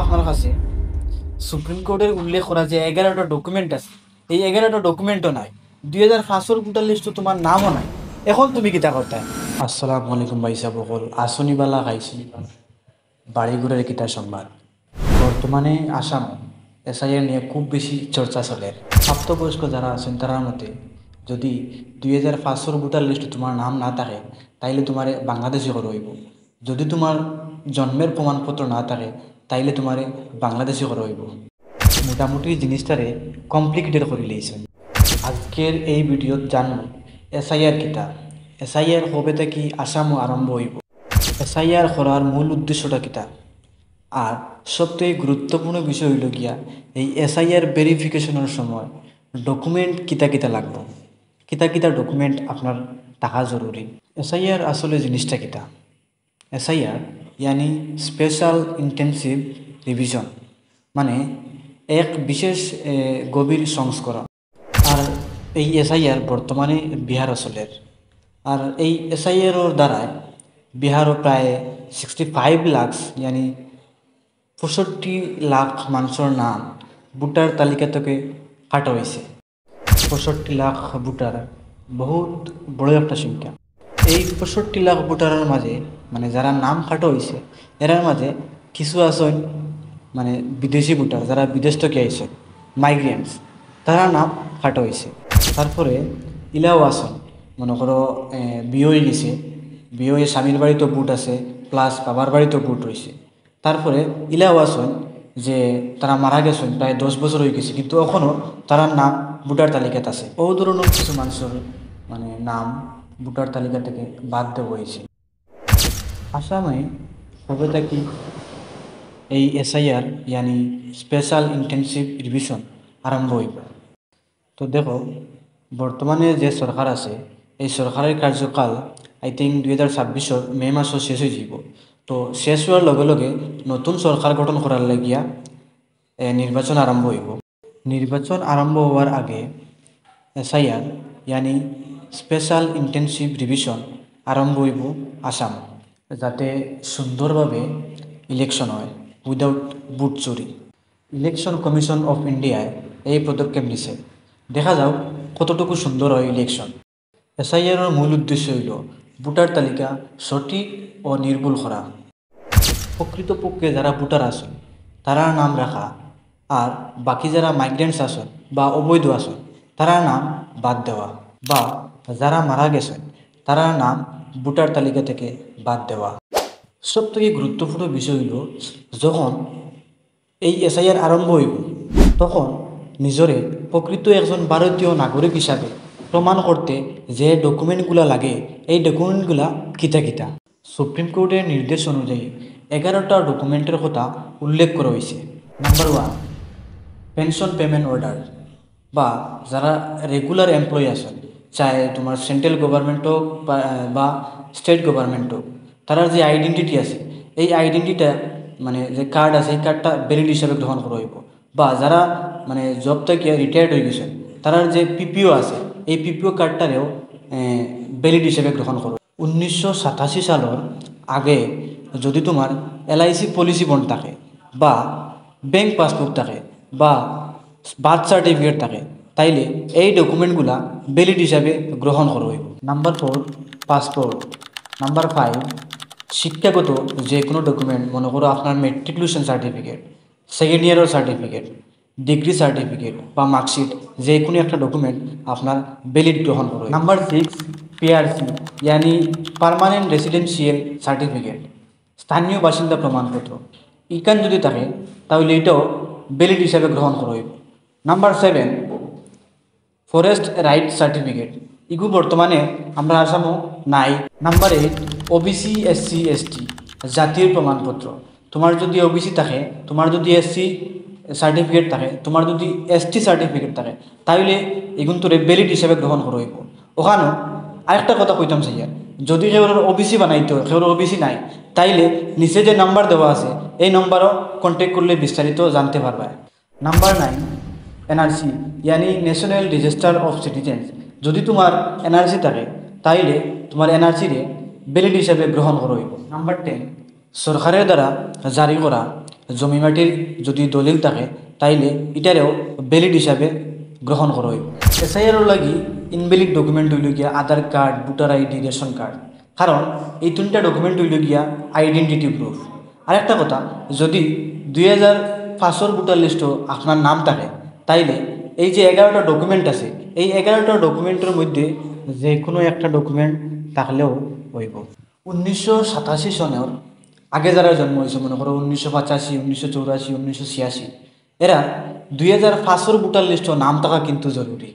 আপনার কাছে সুপ্রিম কোর্টের উল্লেখ করা যে 11টা ডকুমেন্ট আছে, এই 11টা ডকুমেন্টও নাই। 2005-এর ভোটার লিস্টে তোমার নামও নাই। এখন তুমি কিতা করতে? আসসালামু আলাইকুম ভাই সাহেব সকল আসনিবালা খাইছি বাড়িঘরের কিতা সংবাদ। বর্তমানে আসাম এসআইআর নিয়ে খুব বেশি চর্চা চলে। প্রাপ্তবয়স্ক যারা আছেন তার মতে যদি 2005-এর ভোটার লিস্টে তোমার নাম না থাকে তাইলে তোমার বাংলাদেশি করা হইব। যদি তোমার জন্মের প্রমাণপত্র না থাকে তাইলে তোমার বাংলাদেশি করা হইব। মোটামুটি জিনিসটারে কমপ্লিকেটেড করে লিয়েছেন। আজকের এই ভিডিওত জানব এসআইআর কিতা, এসআইআর কবে থেকে আসামও আরম্ভ হইব, এসআইআর করার মূল উদ্দেশ্যটা কিতা, আর সবথেকে গুরুত্বপূর্ণ বিষয় হইল গিয়া এই এসআইআর ভেরিফিকেশনের সময় ডকুমেন্ট কিতা কিতা লাগবে, কিতা কিতা ডকুমেন্ট আপনার টাকা জরুরি। এসআইআর আসলে জিনিসটা কিতা? এসআইআর ইয়ানি স্পেশাল ইন্টেন্সিভ রিভিশন, মানে এক বিশেষ গভীর সংস্করণ। আর এই এসআইআর বর্তমানে বিহার অঞ্চলের, আর এই এসআইআর দ্বারায় বিহারও প্রায় 65 লাখ ইয়ানি 65 লাখ মানুষের নাম ভোটার তালিকা থেকে কাটা হয়েছে। 65 লাখ ভোটার বহুত বড় একটা সংখ্যা। এই 65 লাখ ভোটারের মাঝে মানে যারা নাম কাটা হয়েছে এরার মাঝে কিছু আছেন মানে বিদেশি ভোটার, যারা বিদেশ থেকে আইছে, মাইগ্রেন্টস, তারা নাম কাটা হয়েছে। তারপরে ইলাও আছেন, মনে করো বিয়ে হয়ে গেছে, বিয়ে হয়ে স্বামীর বাড়িতেও ভোট আছে প্লাস বাবার বাড়িতেও ভোট হয়েছে। তারপরে ইলাও আছেন যে তারা মারা গেছেন, প্রায় 10 বছর হয়ে গেছে, কিন্তু এখনও তার নাম ভোটার তালিকাতে আছে। ও ধরনের কিছু মানুষের মানে নাম ভোটার তালিকা থেকে বাদ দেওয়া হয়েছে। আসামে কবে থেকে এই এসআইআর ইয়ানি স্পেশাল ইন্টেন্সিভ রিভিশন আরম্ভ হইব? তো দেখো, বর্তমানে যে সরকার আছে এই সরকারের কার্যকাল আই থিঙ্ক 2026 মে মাসও শেষ হয়ে যাব। তো শেষ হওয়ার লগে লগে নতুন সরকার গঠন করার লাগিয়া নির্বাচন আরম্ভ হইব। নির্বাচন আরম্ভ হওয়ার আগে এসআইআর ইয়ানি স্পেশাল ইন্টেন্সিভ রিভিশন আরম্ভ হইব আসাম, যাতে সুন্দরভাবে ইলেকশন হয় উইদাউট বুট চুরি। ইলেকশন কমিশন অফ ইন্ডিয়ায় এই পদক্ষেপ নিছে। দেখা যাও কতটুকু সুন্দর হয় ইলেকশন। এসআইআরের মূল উদ্দেশ্য হইল ভোটার তালিকা সঠিক ও নির্ভুল করা, প্রকৃতপক্ষে যারা ভোটার আসন তারা নাম রাখা, আর বাকি যারা মাইগ্রেন্টস আসন বা অবৈধ আসন তারা নাম বাদ দেওয়া, বা যারা মারা গেছেন তারা নাম ভোটার তালিকা থেকে বাদ দেওয়া। সবথেকে গুরুত্বপূর্ণ বিষয় হইল যখন এই এসআইআর আরম্ভ হইব তখন নিজরে প্রকৃত একজন ভারতীয় নাগরিক হিসাবে প্রমাণ করতে যে ডকুমেন্টগুলো লাগে এই ডকুমেন্টগুলা কিতা কিতা। সুপ্রিম কোর্টের নির্দেশ অনুযায়ী 11টা ডকুমেন্টের কথা উল্লেখ করা হয়েছে। নাম্বার 1, পেনশন পেমেন্ট অর্ডার, বা যারা রেগুলার এমপ্লয়ি আছেন, চাहे তোমার সেন্ট্রাল গভর্নমেন্ট হোক বা স্টেট গভর্নমেন্ট হোক, তারা যে আইডেন্টিটি আছে এই আইডেন্টিটা মানে যে কার্ড আছে এই কার্ডটা ভ্যালিড হিসাবে গ্রহণ করা হইব। বা যারা মানে জব থেকে রিটায়ার্ড হয়ে গেছেন তারার যে পিপিও আছে এই পিপিও কার্ডটারেও ভ্যালিড হিসেবে গ্রহণ করো। 1987 সালের আগে যদি তোমার এলআইসি পলিসি বন্ড থাকে বা ব্যাংক পাসবুক থাকে বা বার্থ সার্টিফিকেট থাকে তাইলে এই ডকুমেন্টগুলা ভ্যালিড হিসাবে গ্রহণ করা হইব। Number 4, passport. নাম্বার 5, শিক্ষাগত যে কোনো ডকুমেন্ট, মনে করো আপনার মেট্রিকুলেশন সার্টিফিকেট, সেকেন্ড ইয়ারের সার্টিফিকেট, ডিগ্রি সার্টিফিকেট বা মার্কশিট, যে কোনো একটা ডকুমেন্ট আপনার ভ্যালিড গ্রহণ করবে। নাম্বার 6, পিআরসি ইয়ানি পার্মানেন্ট রেসিডেন্সিয়াল সার্টিফিকেট, স্থানীয় বাসিন্দা প্রমাণপত্র, ইকান যদি থাকে তাহলে এটাও ভ্যালিড হিসাবে গ্রহণ করা হইব। নাম্বার 7, ফরেস্ট রাইট সার্টিফিকেট, ইগু বর্তমানে আমরা আসামও নাই। নাম্বার 8, ওবিসি এসসি এসটি জাতীয় প্রমাণপত্র, তোমার যদি ওবিসি থাকে, তোমার যদি এসসি সার্টিফিকেট থাকে, তোমার যদি এসটি সার্টিফিকেট থাকে তাহলে এগুন তোরে ভ্যালিড হিসাবে গ্রহণ করা হইব। ওখানেও আরেকটা কথা কইতাম চাইয়া, যদি কেউ ওবিসি বানাইতো, কেউ ওবিসি নাই, তাইলে নিচে যে নাম্বার দেওয়া আছে এই নাম্বারও কন্ট্যাক্ট করলে বিস্তারিত জানতে পারবে। নাম্বার 9, এনআরসি ইয়ানি ন্যাশনাল রেজিস্টার অফ সিটিজেন্স, যদি তোমার এনআরসি থাকে তাইলে তোমার এনআরসিরে ভ্যালিড হিসাবে গ্রহণ করা হইব। নাম্বার 10, সরকারের দ্বারা জারি করা জমি মাটির যদি দলিল থাকে তাইলে এটারেও ভ্যালিড হিসাবে গ্রহণ করা হইব। এসআইআর লাগি ইনভ্যালিড ডকুমেন্ট হইল গিয়া Aadhaar card, voter ID, ration card, কারণ এই তিনটা ডকুমেন্ট হইল গিয়া আইডেন্টিটি প্রুফ। আরেকটা কথা, যদি 2005 ভোটার লিস্টও আপনার নাম থাকে তাইলে এই যে 11টা ডকুমেন্ট আছে, এই 11টা ডকুমেন্টের মধ্যে যে কোনো একটা ডকুমেন্ট থাকলেও হইব। 1987 সনের আগে যারা জন্ম হয়েছে, মনে করো 1985, 1984, 1986, এরা 2005 ভোটার লিস্টও নাম থাকা কিন্তু জরুরি।